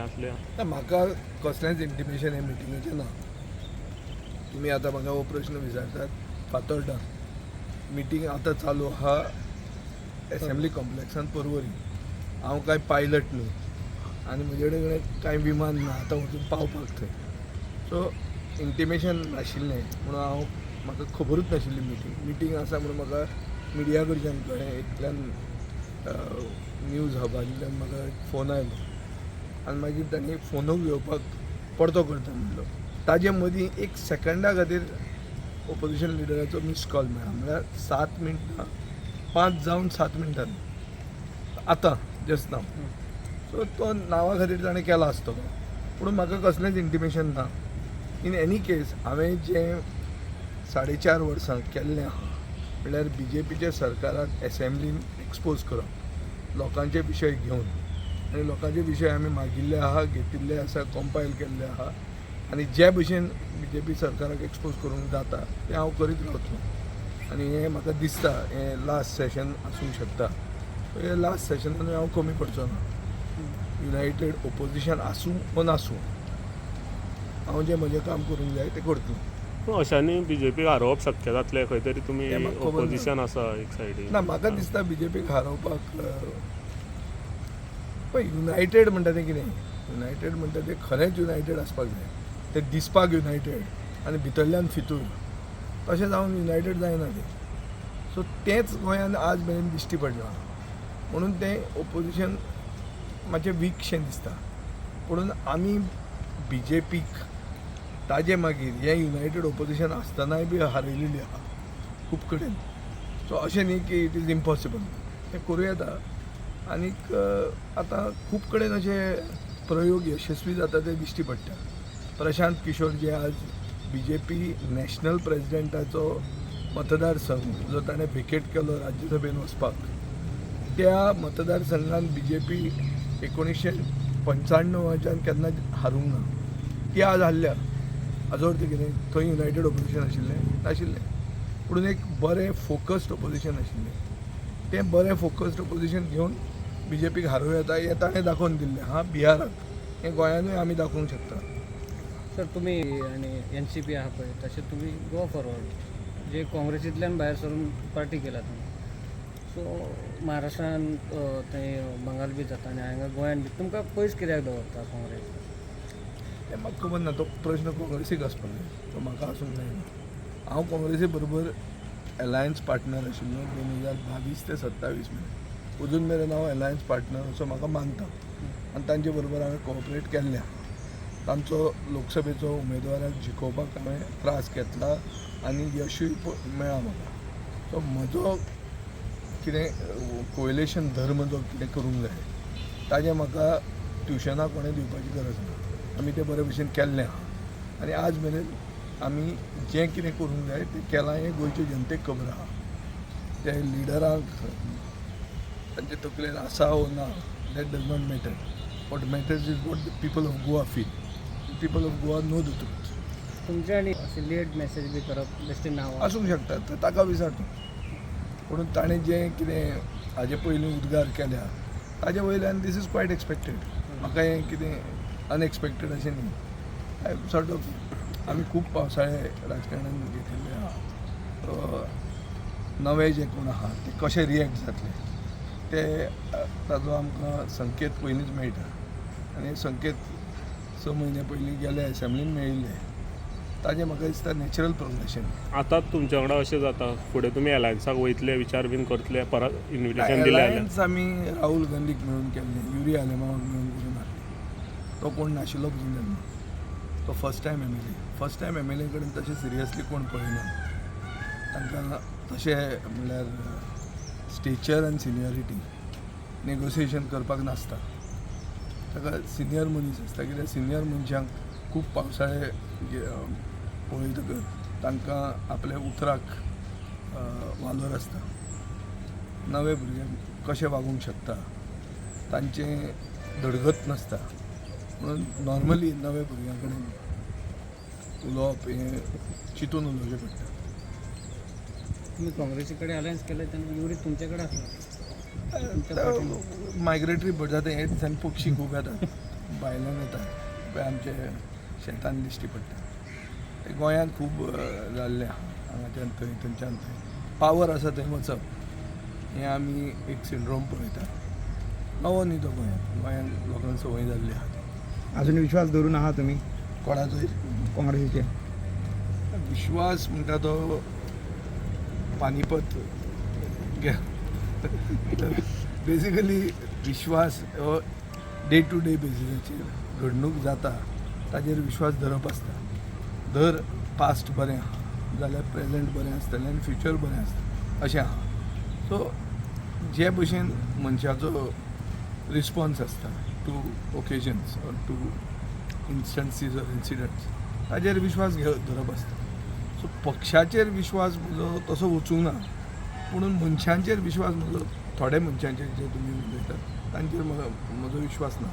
असले म्हाका कसलेंच इंटिमेशन हे मिटिंगेचें ना. तुमी आतां म्हाका हो प्रश्न विचारतात फातोर्डा. मिटींग आतां चालू आहा एसेंब्ली कॉम्प्लेक्सान पर्वरी. हांव कांय पायलट न्हू आनी म्हजे कडेन कांय विमान ना आतां वचून पावपाक थंय. सो इंटिमेशन नाशिल्लें म्हणून म्हाका खबरूच नाशिल्ली मिटींग आसा म्हणून म्हाका मिडिया कडच्यान कळ्ळें. इतल्यान न्यूज हबांतल्यान म्हाका फोन आयलो आनी मागीर तांणी फोनूच घेवपाक परतो करता म्हणलो. ताजे मदीं एक सेकंडा खातीर ओपोजिशन लिडराचो मिस कॉल मेळ्ळा. म्हळ्यार 7 मिनटां 5 जावन 7 मिनटांनी आतां जस्ट नाव. सो तो नांवा खातीर ताणें केला आसतलो पूण म्हाका कसलेंच इंटिमेशन ना. इन एनी केस हांवें जें 4.5 वर्सां केल्लें आहा म्हणल्यार BJPच्या सरकाराक एसेंब्लीन एक्सपोज करप लोकांचे विशय घेवन आनी लोकांचे विशय आमी मागिल्ले आहा, घेतिल्ले आसा, कंपायल केल्ले आहा आनी जे भशेन BJP सरकाराक एक्सपोज करूंक जाता तें हांव करीत रावतलों. आनी हें म्हाका दिसता हें लास्ट सेशन आसूंक शकता. हे लास्ट सेशनान हांव कमी पडचो ना. युनायटेड ओपोजिशन आसूं वा नासूं हांव जें म्हजें काम करूंक जाय तें करतलों. पूण अशांनी BJP हारोवप शक्य जातलें खंय तरी तुमी तें म्हाका खबर ना. ओपोजिशन आसा एक सायडीन. ना म्हाका दिसता BJPक हारोवपाक पळय युनायटेड म्हणटा तें कितें. युनायटेड म्हणटा तें खरेंच युनायटेड आसपाक जाय. तें दिसपाक युनायटेड आनी भितरल्यान फितूर तशें जावन युनायटेड जायना तें. सो तेंच गोंयान आज मेरेन दिश्टी पडना म्हणून तें ओपोजिशन मातशें वीकशें दिसता. पुणून आमी BJPक ताजे मागीर हें युनायटेड ओपोजिशन आसतनाय बी हारयलेली आहा खूब कडेन. सो अशें न्ही की इट इज इम्पॉसिबल. तें करूं येता. आनीक आतां खूब कडेन अशे प्रयोग यशस्वी जाता ते दिश्टी पडटा. प्रशांत किशोर जे आज BJP नॅशनल प्रेजिडेंटाचो मतदारसंघ जो ताणें व्हेकेट केलो राज्यसभेन वचपाक त्या मतदारसंघान BJP 1995च्यान केन्ना हारूंक ना. ती आज हारल्या. हाजो अर्थ कितें थंय युनायटेड ओपोजिशन आशिल्लें नाशिल्लें. पूण एक बरें फोकस्ड ओपोजिशन आशिल्लें. तें बरें फोकस्ड ओपोजिशन घेवन BJPक हारूं येता हें ताणें दाखोवन दिल्लें. हां बिहाराक हें गोंयानूय आमी दाखोवंक शकता. सर तुमी आनी NCP आहा पळय तशें तुमी गो फॉरवर्ड जे काँग्रेसींतल्यान भायर सरून पार्टी केला तुमी. सो महाराष्ट्रान थंय बंगाल बी जाता आनी हांगा गोंयान बी तुमकां पयस कित्याक दवरता काँग्रेस. तें म्हाका खबर ना. तो प्रश्न काँग्रेसीक आसपाक जाय. तो म्हाका आसूंक जायना. हांव काँग्रेसी बरोबर एलायन्स पार्टनर आशिल्लो 2022 ते 27 मेरेन. अजून मेरेन हांव एलायन्स पार्टनर असो म्हाका मानता आनी तांचे बरोबर हांवें कोऑपरेट केल्लें आहा. तांचो लोकसभेचो उमेदवाराक जिखोवपाक हांवें त्रास घेतला आनी यशूय मेळ्ळां म्हाका. सो म्हजो कितें कोएलेशन धर्म जो कितें करूंक जाय ताजें म्हाका ट्युशनाक कोणें दिवपाची गरज ना. आमी तें बरे भशेन केल्लें आहा आनी आज मेरेन आमी जें कितें करूंक जाय तें केलां हें गोंयचे जनतेक खबर आहा. ते लिडराक तांचे तकलेन आसा वो ना that does not matter. What matters is what the people of Goa feel. People of Goa know the truth. तुमचे आनी अशें लेट मॅसेज बी करप बेश्टें नांव आसूंक शकता. तर ताका विचारता. पूण ताणें जें कितें हाजे पयलीं उद्गार केल्या ताजे वयल्यान दीस इज क्वायट एक्सपेक्टेड. म्हाका हें कितें अनएक्सपेक्टेड अशें न्ही. आय सॉर्ट ऑफ आमी खूब पावसाळे राजकारणान घेतिल्ले आहा. नवे जे कोण आहा ते कशे रिएक्ट जातले ते ताजो आमकां संकेत पयलींच मेळटा आनी संकेत 6 म्हयने पयलीं गेले एसेंब्लीन मेळिल्ले. ताजें म्हाका दिसता नॅचरल प्रोग्रेशन. आतां तुमच्या वांगडा अशें जाता फुडें तुमी एलायन्साक वयतले विचार बीन करतले परत इन्विटेशन दिलें जाल्यार. एलायन्स आमी राहुल गांधीक मेळून केल्लें. युरी आलेमावाक मेळून करून हाडलें. तो कोण नाशिल्लो पसून तेन्ना. तो first time MLA. First time MLA कडेन तशें सिरियसली कोण पळयना. तांकां तशें म्हणल्यार स्टेचर आनी सिनियरिटी नेगोसिएशन करपाक नासता. ताका सिनियर मनीस आसता कित्याक सिनियर मनशांक खूब पावसाळे पळयतकच तांकां आपल्या उतराक वालोर आसता. नवे भुरगे कशे वागूंक शकता तांचें धडगत नासता. म्हणून नॉर्मली नवे भुरग्यां कडेन उलोवप हें चिंतून उलोवचें पडटा. तुम्ही काँग्रेसी कडेन अलायन्स केलें तेन्ना युरी तुमचे कडेन आसलो. मायग्रेटरी बट जाता हे दिसांनी पक्षी खूब येतात. भायल्यान येता पळय आमचे शेतान दिश्टी पडटा ते गोंयांत खूब जाल्ले आहा हांगाच्यान थंय थंयच्यान थंय पावर आसा थंय वचप हें आमी एक सिंड्रोम पळयता नवो न्ही तो गोंयांत लोकांक संवय जाल्ली आहा ती. अजून विश्वास धरून आहात तुम्ही कोणाचोय काँग्रेसीचे? विश्वास म्हणटा तो पानिपत बेसिकली विश्वास हो डे टू डे बेसिसाचेर घडणूक जाता ताजेर विश्वास धरप आसता. धर पास्ट बरें आहा जाल्यार प्रेजेंट बरें आसतलें आनी फ्युचर बरें आसता अशें आहा. सो जे भशेन मनशाचो रिस्पॉन्स आसता to occasions or to instances or incidents ताजेर विश्वास धरप आसता. सो पक्षाचेर विश्वास म्हजो तसो वचूंक ना पूण मनशांचेर विश्वास म्हजो थोड्या मनशांचेर जे तुमी उलयतात तांचेर म्हजो विश्वास ना.